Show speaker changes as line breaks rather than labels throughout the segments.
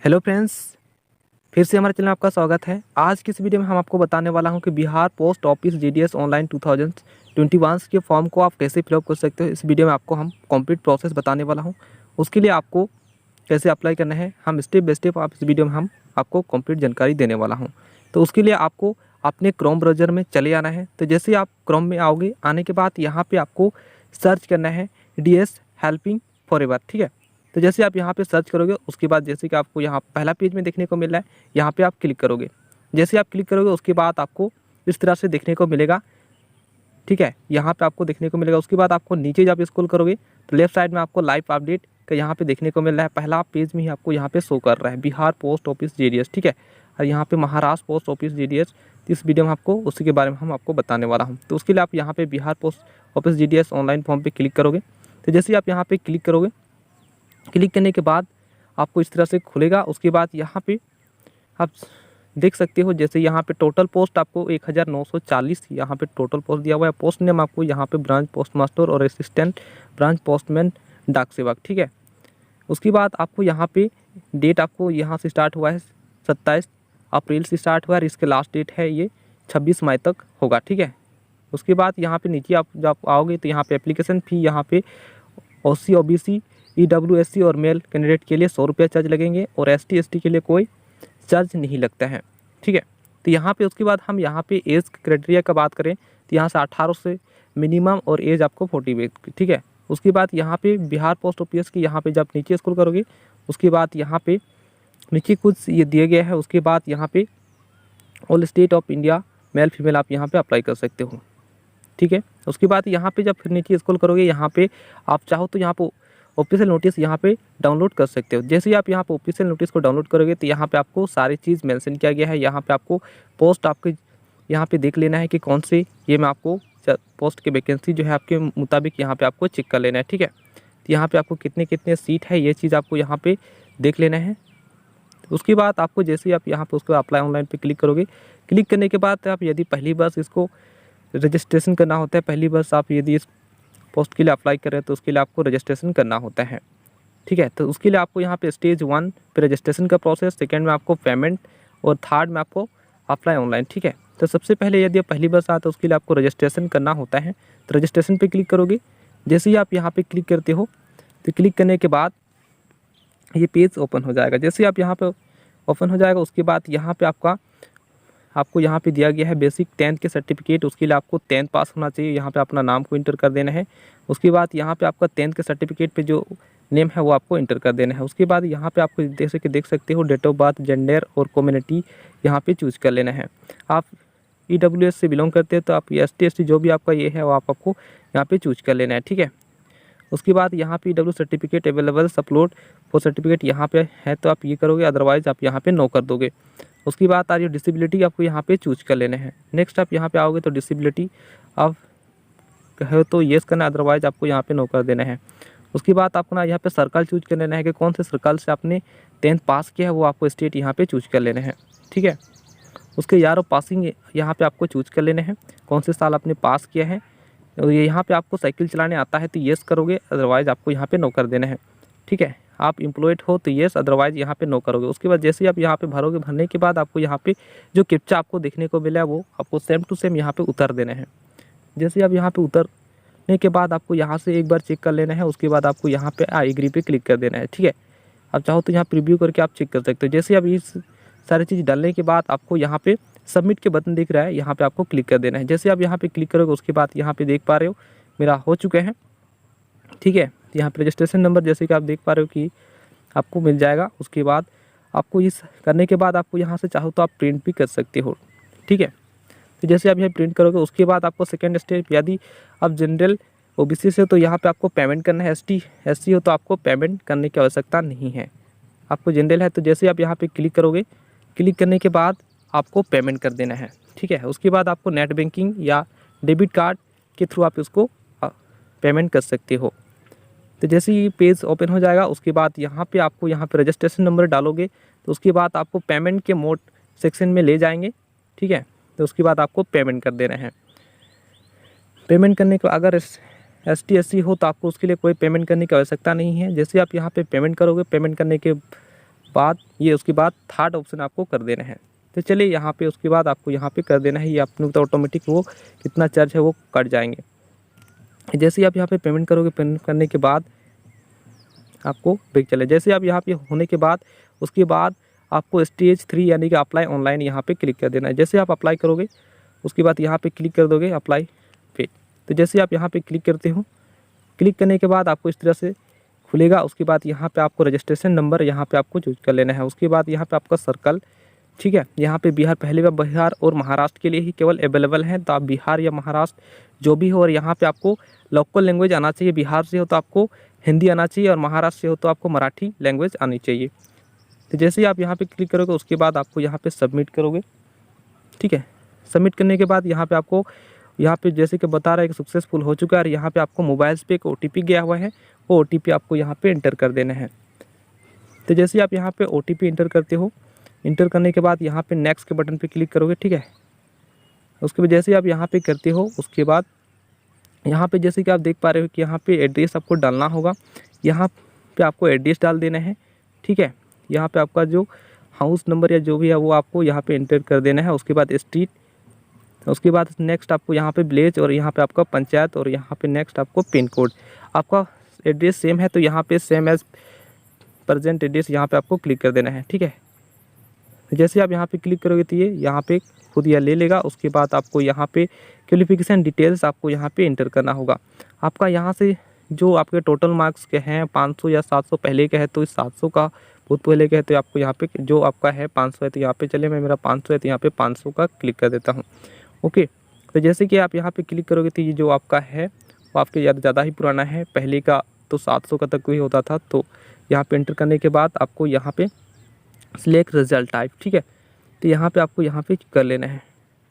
Hello friends, फिर से हमारे चैनल में आपका स्वागत है। आज की इस वीडियो में हम आपको बताने वाला हूं कि Bihar post office GDS online 2021 के फॉर्म को आप कैसे फिलअप कर सकते हो। इस वीडियो में आपको हम कंप्लीट प्रोसेस बताने वाला हूं। उसके लिए आपको कैसे अप्लाई करना है, हम स्टेप बाय स्टेप आप इस वीडियो में हम आपको कंप्लीट जानकारी देने वाला हूँ। तो उसके लिए आपको अपने क्रोम ब्राउज़र में चले आना है। तो जैसे आप क्रोम में आओगे, आने के बाद यहाँ पर आपको सर्च करना है DS हेल्पिंग फॉरएवर। ठीक है, तो जैसे आप यहाँ पे सर्च करोगे, उसके बाद जैसे कि आपको यहाँ पहला पेज में देखने को मिल रहा है, यहाँ पे आप क्लिक करोगे। जैसे आप क्लिक करोगे, उसके बाद आपको इस तरह से देखने को मिलेगा। ठीक है, यहाँ पे आपको देखने को मिलेगा। उसके बाद आपको नीचे जब स्क्रॉल करोगे तो लेफ्ट साइड में आपको लाइव अपडेट का यहाँ पे देखने को मिल रहा है। पहला पेज में ही आपको यहाँ पे शो कर रहा है बिहार पोस्ट ऑफिस जीडीएस। ठीक है, और यहाँ पे महाराष्ट्र पोस्ट ऑफिस जीडीएस। इस वीडियो में आपको उसी के बारे में हम आपको बताने वाला हूँ। तो उसके लिए आप यहाँ पे Bihar post office GDS online form पे क्लिक करोगे। तो जैसे आप यहाँ पे क्लिक करोगे, क्लिक करने के बाद आपको इस तरह से खुलेगा। उसके बाद यहाँ पे आप देख सकते हो, जैसे यहाँ पे टोटल पोस्ट आपको 1940 यहाँ पे टोटल पोस्ट दिया हुआ है। पोस्ट नेम आपको यहाँ पे ब्रांच पोस्ट मास्टर और असिस्टेंट ब्रांच पोस्टमैन डाक सेवक। ठीक है, उसके बाद आपको यहाँ पे डेट आपको यहाँ से स्टार्ट हुआ है 27 अप्रैल से स्टार्ट हुआ है। इसके लास्ट डेट है ये 26 मई तक होगा। ठीक है, उसके बाद यहाँ पे नीचे आप जब आओगे तो यहाँ पे एप्लीकेशन फ़ी यहाँ पे OC OBC EWSC और मेल कैंडिडेट के लिए 100 रुपया चार्ज लगेंगे और ST ST के लिए कोई चार्ज नहीं लगता है। ठीक है, तो यहाँ पे उसके बाद हम यहाँ पे एज क्राइटेरिया का बात करें तो यहाँ से 18 से मिनिमम और एज आपको 40। ठीक है, उसके बाद यहाँ पे बिहार पोस्ट ऑफिस की यहाँ पे जब नीचे स्क्रॉल करोगे, उसके बाद यहाँ पे नीचे कुछ ये दिया गया है। उसके बाद यहाँ पे all state of India male female आप यहाँ पे अप्लाई कर सकते हो। ठीक है, उसके बाद यहाँ पे जब फिर नीचे स्क्रॉल करोगे, यहाँ पे आप चाहो तो यहाँ पे ऑफिशियल नोटिस यहाँ पे डाउनलोड कर सकते हो। जैसे ही आप यहाँ पे ऑफिशियल नोटिस को डाउनलोड करोगे तो यहाँ पे आपको सारी चीज़ मेंशन किया गया है। यहाँ पे आपको पोस्ट आपके यहाँ पे देख लेना है कि कौन से ये मैं आपको पोस्ट की वैकेंसी जो है आपके मुताबिक यहाँ पे आपको चेक कर लेना है। ठीक है, तो यहाँ पे आपको कितने कितने सीट है ये चीज़ आपको यहाँ पे देख लेना है। उसके बाद आपको जैसे ही आप यहाँ पे उसको अप्लाई ऑनलाइन पे क्लिक करोगे, क्लिक करने के बाद आप यदि पहली बार इसको रजिस्ट्रेशन करना होता है, पहली बार आप यदि इस पोस्ट के लिए अप्लाई कर रहे हैं तो उसके लिए आपको रजिस्ट्रेशन करना होता है। ठीक है, तो उसके लिए आपको यहाँ पे स्टेज 1 पे रजिस्ट्रेशन का प्रोसेस, सेकंड में आपको पेमेंट और थर्ड में आपको अप्लाई ऑनलाइन। ठीक है, तो सबसे पहले यदि आप पहली बार आते हैं उसके लिए आपको रजिस्ट्रेशन करना होता है। तो रजिस्ट्रेशन पे क्लिक करोगे। जैसे ही आप यहाँ पे क्लिक करते हो तो क्लिक करने के बाद ये पेज ओपन हो जाएगा। जैसे आप यहाँ पे ओपन हो जाएगा, उसके बाद यहाँ पे आपको यहाँ पे दिया गया है बेसिक 10th के सर्टिफिकेट। उसके लिए आपको 10th पास होना चाहिए। यहाँ पे अपना नाम को इंटर कर देना है। उसके बाद यहाँ पे आपका 10th के सर्टिफिकेट पे जो नेम है वो आपको इंटर कर देना है। उसके बाद यहाँ पे आपको जैसे कि देख सकते हो डेट ऑफ बर्थ, जेंडर और कम्युनिटी यहाँ पे चूज कर लेना है। आप EWS से बिलोंग करते हैं तो आप ST ST जो भी आपका ये है वो आपको यहाँ पे चूज कर लेना है। ठीक है, उसके बाद यहाँ पे EW certificate available upload for certificate यहाँ पे है तो आप ये करोगे, अदरवाइज आप यहाँ पे नो कर दोगे। उसकी बात आ रही है डिसेबिलिटी, आपको यहाँ पे चूज कर लेने हैं। नेक्स्ट आप यहाँ पे आओगे तो डिसेबिलिटी आप कहे तो येस करना, अदरवाइज आपको यहाँ पे नो कर देना है। उसके बाद आपको ना यहाँ पे सर्कल चूज कर लेना है कि कौन से सर्कल से आपने 10th पास किया है वो आपको स्टेट यहाँ पे चूज कर लेना है। ठीक है, उसके ईयर ऑफ पासिंग यहाँ पे आपको चूज कर लेने हैं, कौन से साल आपने पास किया है। और ये यहाँ पे आपको साइकिल चलाने आता है तो येस करोगे, अदरवाइज आपको यहाँ पे नो कर देना है। ठीक है, आप एम्प्लॉयड हो तो येस, अदरवाइज यहाँ पे नो करोगे। उसके बाद जैसे ही आप यहाँ पे भरोगे, भरने के बाद आपको यहाँ पे जो कैप्चा आपको देखने को मिला है वो आपको सेम टू सेम यहाँ पे उतार देना है। जैसे आप यहाँ पे उतरने के बाद आपको यहाँ से एक बार चेक कर लेना है। उसके बाद आपको यहाँ पे आई एग्री पे क्लिक कर देना है। ठीक है, आप चाहो तो यहाँ प्रीव्यू करके आप चेक कर सकते हो। जैसे आप इस सारी चीज़ डालने के बाद आपको यहाँ पे सबमिट के बटन दिख रहा है, यहाँ पे आपको क्लिक कर देना है। जैसे आप यहाँ पे क्लिक करोगे उसके बाद यहाँ पे देख पा रहे हो मेरा हो चुके हैं। ठीक है, यहाँ पे रजिस्ट्रेशन नंबर जैसे कि आप देख पा रहे हो कि आपको मिल जाएगा। उसके बाद आपको इस करने के बाद आपको यहाँ से चाहो तो आप प्रिंट भी कर सकते हो। ठीक है, तो जैसे आप यहाँ प्रिंट करोगे उसके बाद आपको सेकेंड स्टेप, यदि आप जनरल OBC से तो यहाँ पे आपको पेमेंट करना है। ST SC हो तो आपको पेमेंट करने की आवश्यकता नहीं है। आपको जनरल है तो जैसे आप यहाँ पे क्लिक करोगे, क्लिक करने के बाद आपको पेमेंट कर देना है। ठीक है, उसके बाद आपको नेट बैंकिंग या डेबिट कार्ड के थ्रू आप इसको पेमेंट कर सकते हो। तो जैसे ही पेज ओपन हो जाएगा उसके बाद यहाँ पे आपको यहाँ पे रजिस्ट्रेशन नंबर डालोगे तो उसके बाद आपको पेमेंट के मोड सेक्शन में ले जाएंगे। ठीक है, तो उसके बाद आपको पेमेंट कर देना है। पेमेंट करने को अगर ST SC हो तो आपको उसके लिए कोई पेमेंट करने की आवश्यकता नहीं है। जैसे आप यहाँ पे पेमेंट करोगे, पेमेंट करने के बाद ये उसके बाद थर्ड ऑप्शन आपको कर देना है। तो चलिए यहाँ पे उसके बाद आपको यहाँ पे कर देना है, ये अपने तो ऑटोमेटिक वो कितना चार्ज है वो कट जाएंगे। जैसे ही आप यहाँ पे पेमेंट करोगे, पेमेंट करने के बाद आपको बैक चले, जैसे आप यहाँ पे होने के बाद उसके बाद आपको स्टेज 3 यानी कि अप्लाई ऑनलाइन यहाँ पे क्लिक कर देना है। जैसे आप अप्लाई करोगे उसके बाद यहाँ पे क्लिक कर दोगे अप्लाई पे। तो जैसे आप यहाँ पे क्लिक करते हो, क्लिक करने के बाद आपको इस तरह से खुलेगा। उसके बाद यहाँ पे आपको रजिस्ट्रेशन नंबर यहाँ पे आपको चूज कर लेना है। उसके बाद यहाँ पे आपका सर्कल, ठीक है, यहाँ पे बिहार पहले बार बिहार और महाराष्ट्र के लिए ही केवल अवेलेबल है, तो आप बिहार या महाराष्ट्र जो भी हो, और यहाँ पे आपको लोकल लैंग्वेज आना चाहिए। बिहार से हो तो आपको हिंदी आना चाहिए और महाराष्ट्र से हो तो आपको मराठी लैंग्वेज आनी चाहिए। तो जैसे ही आप यहाँ पे क्लिक करोगे उसके बाद आपको यहाँ पे सबमिट करोगे, ठीक है। सबमिट करने के बाद यहाँ पे आपको यहाँ पे जैसे कि बता रहा है कि सक्सेसफुल हो चुका है, और यहाँ पे आपको मोबाइल पे एक OTP गया हुआ है, वो OTP आपको यहाँ पे एंटर कर देना है। तो जैसे आप यहाँ पे OTP एंटर करते हो, इंटर करने के बाद यहाँ पे नेक्स्ट के बटन पे क्लिक करोगे, ठीक है। उसके बाद जैसे आप यहाँ पे करते हो उसके बाद यहाँ पे जैसे कि आप देख पा रहे हो कि यहाँ पे एड्रेस आपको डालना होगा। यहाँ पे आपको एड्रेस डाल देना है, ठीक है। यहाँ पे आपका जो हाउस नंबर या जो भी है वो आपको यहाँ पे एंटर कर देना है। उसके बाद स्ट्रीट, उसके बाद नेक्स्ट आपको यहाँ पे विलेज, और यहाँ पे आपका पंचायत, और यहाँ पे नेक्स्ट आपको पिन कोड। आपका एड्रेस सेम है तो यहाँ पे सेम एज प्रेजेंट एड्रेस यहाँ पे आपको क्लिक कर देना है, ठीक है। जैसे आप यहाँ पे क्लिक करोगे तो ये यहाँ पे खुद यह ले लेगा। उसके बाद आपको यहाँ पे क्वालिफिकेशन डिटेल्स आपको यहाँ पे इंटर करना होगा। आपका यहाँ से जो आपके टोटल मार्क्स के हैं 500 या 700 पहले के है, तो इस 700 का बहुत पहले के है, तो आपको यहाँ पे जो आपका है 500 है, तो यहाँ पे चले मैं मेरा 500 है तो यहाँ पे 500 का क्लिक कर देता हूँ। ओके, तो जैसे कि आप यहाँ पे क्लिक करोगे तो ये जो आपका है वो आपके ज़्यादा ही पुराना है, पहले का तो 700 का तक ही होता था। तो यहाँ पे एंटर करने के बाद आपको यहाँ पे सिलेक्ट रिजल्ट टाइप, ठीक है, तो यहाँ पे आपको यहाँ पे कर लेना है।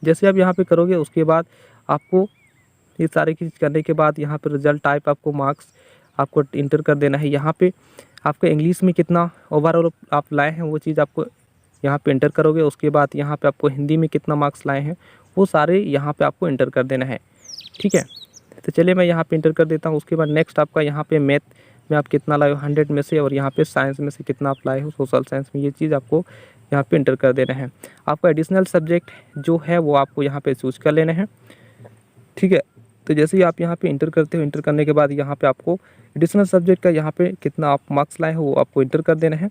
जैसे आप यहाँ पे करोगे उसके बाद आपको ये सारी चीज़ करने के बाद यहाँ पे रिजल्ट टाइप आपको मार्क्स आपको इंटर कर देना है। यहाँ पे आपका इंग्लिश में कितना ओवरऑल आप लाए हैं वो चीज़ आपको यहाँ पे इंटर करोगे। उसके बाद यहाँ पे आपको हिंदी में कितना मार्क्स लाए हैं वो सारे यहाँ पे आपको इंटर कर देना है, ठीक है। तो चलिए मैं यहाँ पे इंटर कर देता हूँ। उसके बाद नेक्स्ट आपका यहाँ पे मैथ में आप कितना लाए हो 100 में से, और यहाँ पे साइंस में से कितना आप लाए हो सोशल साइंस में, ये चीज़ आपको यहाँ पे इंटर कर देना है। आपको एडिशनल सब्जेक्ट जो है वो आपको यहाँ पे चूज कर लेना है, ठीक है। तो जैसे ही आप यहाँ पे इंटर करते हो, इंटर करने के बाद यहाँ पे आपको एडिशनल सब्जेक्ट का यहाँ पे कितना आप मार्क्स लाए हो वो आपको इंटर कर देना है।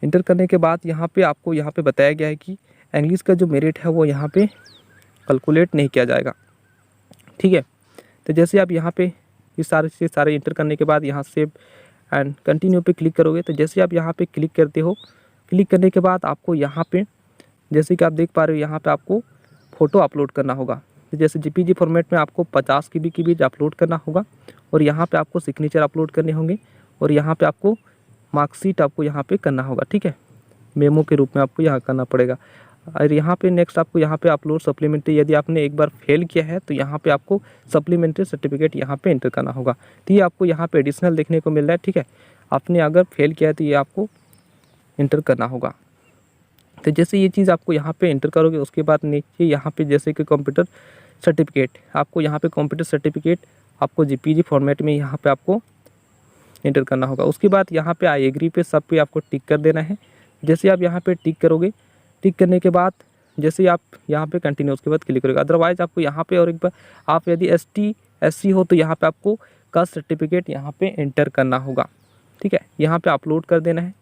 इंटर करने के बाद यहाँ पे आपको यहाँ पे बताया गया है कि इंग्लिश का जो मेरिट है वो यहाँ पे कैलकुलेट नहीं किया जाएगा, ठीक है। तो जैसे आप यहाँ पे ये सारे इंटर करने के बाद यहाँ सेव एंड कंटिन्यू पे क्लिक करोगे, तो जैसे आप यहाँ पे क्लिक करते हो, क्लिक करने के बाद आपको यहाँ पे जैसे कि आप देख पा रहे हो यहाँ पे आपको फ़ोटो अपलोड करना होगा। तो जैसे JPG फॉर्मेट में आपको 50 KB की भी अपलोड करना होगा, और यहाँ पे आपको सिग्नेचर अपलोड करने होंगे, और यहाँ पे आपको मार्कशीट आपको यहाँ पे करना होगा, ठीक है, मेमो के रूप में आपको यहाँ करना पड़ेगा। और यहाँ पे नेक्स्ट आपको यहाँ पे अपलोड सप्लीमेंट्री, यदि आपने एक बार फेल किया है तो यहाँ पे आपको सप्लीमेंट्री सर्टिफिकेट यहाँ पे एंटर करना होगा। तो ये आपको यहाँ पे एडिशनल देखने को मिल रहा है, ठीक है। आपने अगर फेल किया है तो ये आपको एंटर करना होगा। तो जैसे ये चीज़ आपको यहाँ पे एंटर करोगे उसके बाद नीचे यहाँ पे जैसे कि कंप्यूटर सर्टिफिकेट, आपको यहाँ पे कंप्यूटर सर्टिफिकेट आपको JPG फॉर्मेट में यहाँ पे आपको एंटर करना होगा। उसके बाद यहाँ पे आई एग्री पे सब पे आपको टिक कर देना है। जैसे आप यहाँ पे टिक करोगे, टिक करने के बाद जैसे आप यहाँ पे कंटिन्यू उसके बाद क्लिक करोगे। अदरवाइज़ आपको यहाँ पे और एक बार आप यदि ST SC हो तो यहाँ पे आपको कास्ट सर्टिफिकेट यहाँ पे एंटर करना होगा, ठीक है। यहाँ पे अपलोड कर देना है।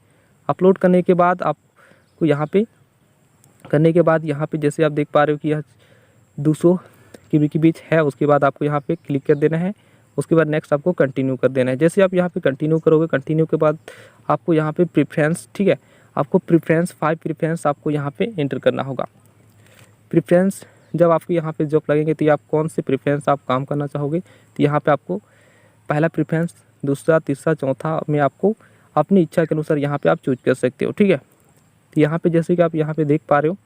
अपलोड करने के बाद आपको यहाँ पे करने के बाद यहाँ पे जैसे आप देख पा रहे हो कि यह 200 KB के बीच है। उसके बाद आपको यहाँ पे क्लिक कर देना है। उसके बाद नेक्स्ट आपको कंटिन्यू कर देना है। जैसे आप यहाँ पे कंटिन्यू करोगे, कंटिन्यू के बाद आपको यहाँ पे प्रेफरेंस, ठीक है, आपको प्रेफरेंस 5 प्रेफरेंस आपको यहाँ पे एंटर करना होगा। प्रेफरेंस जब आपको यहाँ पे जॉब लगेंगे तो आप कौन से प्रेफरेंस आप काम करना चाहोगे, तो यहाँ पे आपको पहला प्रेफरेंस, दूसरा, तीसरा, चौथा में आपको अपनी इच्छा के अनुसार यहाँ पे आप चूज कर सकते हो, ठीक है। तो यहाँ पे जैसे कि आप यहाँ पे देख पा रहे हो,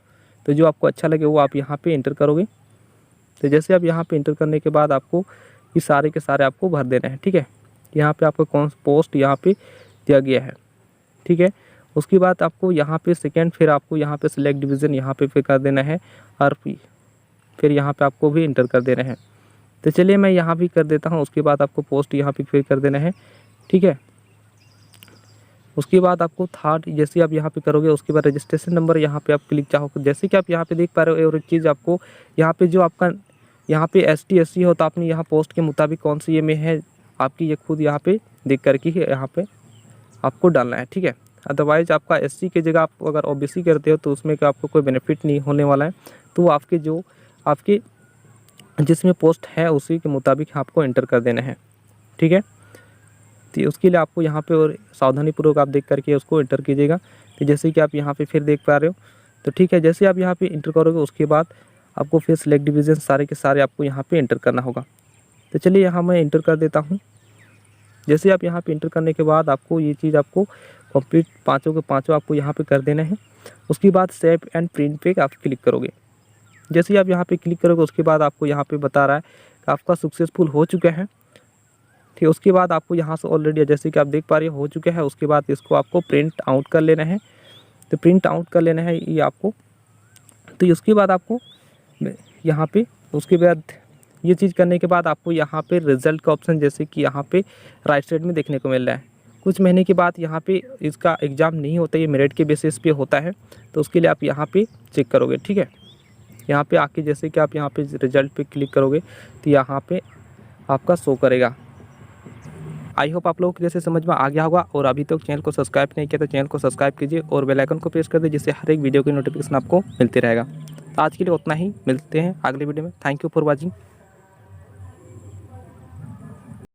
तो जो आपको अच्छा लगे वो आप यहाँ पे एंटर करोगे। तो जैसे आप यहाँ पे एंटर करने के बाद आपको ये सारे के सारे आपको भर देना है, ठीक है। यहाँ पे आपको कौन सा पोस्ट यहाँ पे दिया गया है, ठीक है। उसके बाद आपको यहाँ पे सेकेंड, फिर आपको यहाँ पे सिलेक्ट डिवीज़न यहाँ पे फिर कर देना है, और फिर यहाँ पे आपको भी इंटर कर देना है। तो चलिए मैं यहाँ भी कर देता हूँ। उसके बाद आपको पोस्ट यहाँ पे फिर कर देना है, ठीक है। उसके बाद आपको थर्ड जैसे आप यहाँ पे करोगे उसके बाद रजिस्ट्रेशन नंबर यहाँ पे आप क्लिक चाहोगे। जैसे कि आप यहाँ पे देख पा रहे हो, और एक चीज़ आपको यहाँ पे जो आपका यहाँ पे ST SC हो तो आपने यहाँ पोस्ट के मुताबिक कौन सी ये में है आपकी, ये खुद यहाँ पे देख करके ही यहाँ पे आपको डालना है, ठीक है। अदरवाइज़ आपका SC की जगह आप अगर OBC करते हो तो उसमें का आपको कोई बेनिफिट नहीं होने वाला है। तो आपके जो आपके जिसमें पोस्ट है उसी के मुताबिक आपको एंटर कर देना है, ठीक है। तो उसके लिए आपको यहाँ पे और सावधानीपूर्वक आप देख करके उसको एंटर कीजिएगा। तो जैसे कि आप यहाँ पे फिर देख पा रहे हो, तो ठीक है, जैसे आप यहाँ पे एंटर करोगे उसके बाद आपको फिर सिलेक्ट डिवीज़न सारे के सारे आपको यहाँ पे एंटर करना होगा। तो चलिए यहाँ मैं एंटर कर देता हूँ। जैसे आप यहाँ पे एंटर करने के बाद आपको ये चीज़ आपको कंप्लीट पाँचों के पाँचों आपको यहाँ पे कर देना है। उसके बाद सेव एंड प्रिंट पे आप क्लिक करोगे। जैसे ही आप यहाँ पे क्लिक करोगे उसके बाद आपको यहाँ पे बता रहा है कि आपका सक्सेसफुल हो चुका है, ठीक है। उसके बाद आपको यहाँ से ऑलरेडी जैसे कि आप देख पा रहे हो चुका है। उसके बाद इसको आपको प्रिंट आउट कर लेना है। तो प्रिंट आउट कर लेना है ये आपको। तो उसके बाद आपको यहाँ पे उसके बाद ये चीज़ करने के बाद आपको यहाँ पे रिज़ल्ट का ऑप्शन जैसे कि यहाँ पे राइट साइड में देखने को मिल रहा है। कुछ महीने के बाद यहाँ पे इसका एग्ज़ाम नहीं होता, ये मेरिट के बेसिस पे होता है। तो उसके लिए आप यहाँ पे चेक करोगे, ठीक है। यहाँ पे आके जैसे कि आप यहाँ पे रिज़ल्ट पे क्लिक करोगे तो यहाँ पे आपका शो करेगा। आई होप आप लोगों को जैसे समझ में आ गया होगा। और अभी तक चैनल को सब्सक्राइब नहीं किया तो चैनल को सब्सक्राइब कीजिए और बेल आइकन को प्रेस कर दीजिए, जिससे हर एक वीडियो की नोटिफिकेशन आपको मिलती रहेगा। तो आज के लिए उतना ही, मिलते हैं अगले वीडियो में। Thank you for watching.